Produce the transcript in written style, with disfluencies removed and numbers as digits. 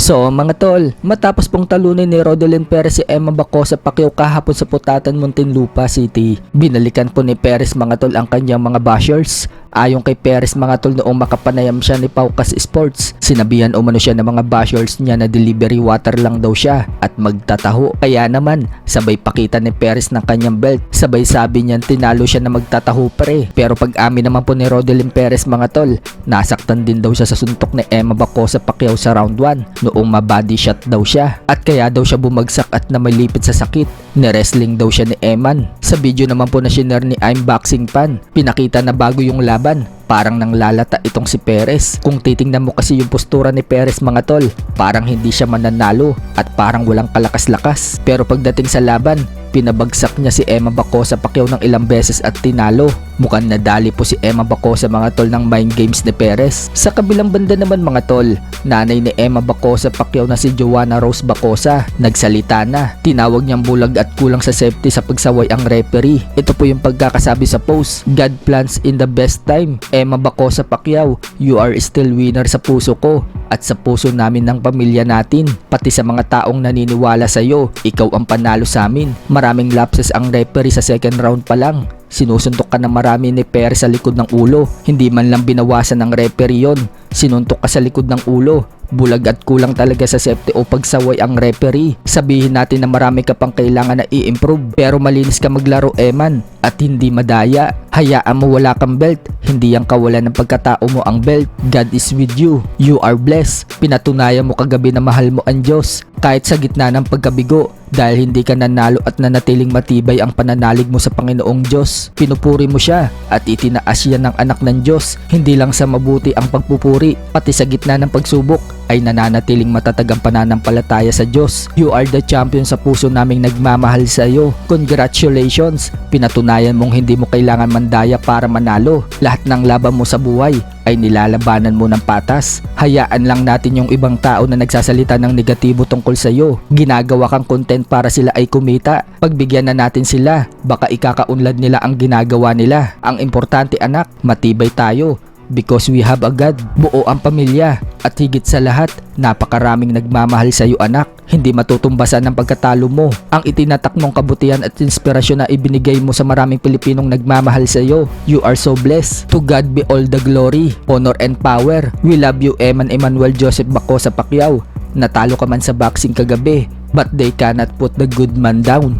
So mga tol, matapos pong talunin ni Rodelyn Perez si Emma Bacosa Pacquiao kahapon sa Putatan, Muntinlupa City, binalikan po ni Perez mga tol ang kanyang mga bashers. Ayon kay Perez mga tol, noong makapanayam siya ni Paukas Sports, sinabihan umano siya ng mga bashers niya na delivery water lang daw siya at magtataho. Kaya naman, sabay pakita ni Perez ng kanyang belt, sabay sabi niyan tinalo siya na magtataho pre. Pero pag amin naman po ni Rodelyn Perez mga tol, nasaktan din daw siya sa suntok ni Emma Bacosa Pacquiao sa round 1 noong mabody shot daw siya at kaya daw siya bumagsak at namalipit sa sakit. Ni-wrestling daw siya ni Eman. Sa video naman po na shinare ni I'm Boxing Fan, pinakita na bago yung laban, parang nanglalata itong si Perez. Kung titingnan mo kasi yung postura ni Perez mga tol, parang hindi siya mananalo at parang walang kalakas-lakas. Pero pagdating sa laban, pinabagsak niya si Emma Bacosa Pacquiao ng ilang beses at tinalo. Mukhang nadali po si Emma Bacosa mga tol ng mind games ni Perez. Sa kabilang banda naman mga tol, nanay ni Emma Bacosa Pacquiao na si Joanna Rose Bacosa nagsalita na. Tinawag niyang bulag at kulang sa safety sa pagsaway ang referee. Ito po yung pagkakasabi sa post: God plans in the best time. Emma Bacosa Pacquiao, you are still winner sa puso ko at sa puso namin ng pamilya natin. Pati sa mga taong naniniwala sa iyo, ikaw ang panalo sa amin. Maraming lapses ang referee sa second round pa lang. Sinusuntok ka na marami ni Perez sa likod ng ulo. Hindi man lang binawasan ng referee yon. Sinuntok ka sa likod ng ulo. Bulag at kulang talaga sa safety o pagsaway ang referee. Sabihin natin na marami ka pang kailangan na i-improve, pero malinis ka maglaro Eman at hindi madaya. Hayaan mo wala kang belt, hindi ang kawalan ng pagkatao mo ang belt. God is with you, you are blessed. Pinatunayan mo kagabi na mahal mo ang Diyos kahit sa gitna ng pagkabigo, dahil hindi ka nanalo at nanatiling matibay ang pananalig mo sa Panginoong Diyos. Pinupuri mo siya at itinaas yan ng anak ng Diyos. Hindi lang sa mabuti ang pagpupuri, pati sa gitna ng pagsubok ay nananatiling matatag ang pananampalataya sa Diyos. You are the champion sa puso naming nagmamahal sa iyo. Congratulations! Pinatunayan mong hindi mo kailangan mandaya para manalo. Lahat ng laban mo sa buhay ay nilalabanan mo ng patas. Hayaan lang natin yung ibang tao na nagsasalita ng negatibo tungkol sa iyo. Ginagawa kang content para sila ay kumita. Pagbigyan na natin sila, baka ikakaunlad nila ang ginagawa nila. Ang importante anak, matibay tayo. Because we have a God, buo ang pamilya, at higit sa lahat, napakaraming nagmamahal sa iyo anak. Hindi matutumbasan ng pagkatalo mo ang itinatak mong kabutihan at inspirasyon na ibinigay mo sa maraming Pilipinong nagmamahal sa iyo. You are so blessed. To God be all the glory, honor and power. We love you Eman Emmanuel Joseph Bacosa Pacquiao. Natalo ka man sa boxing kagabi, but they cannot put the good man down.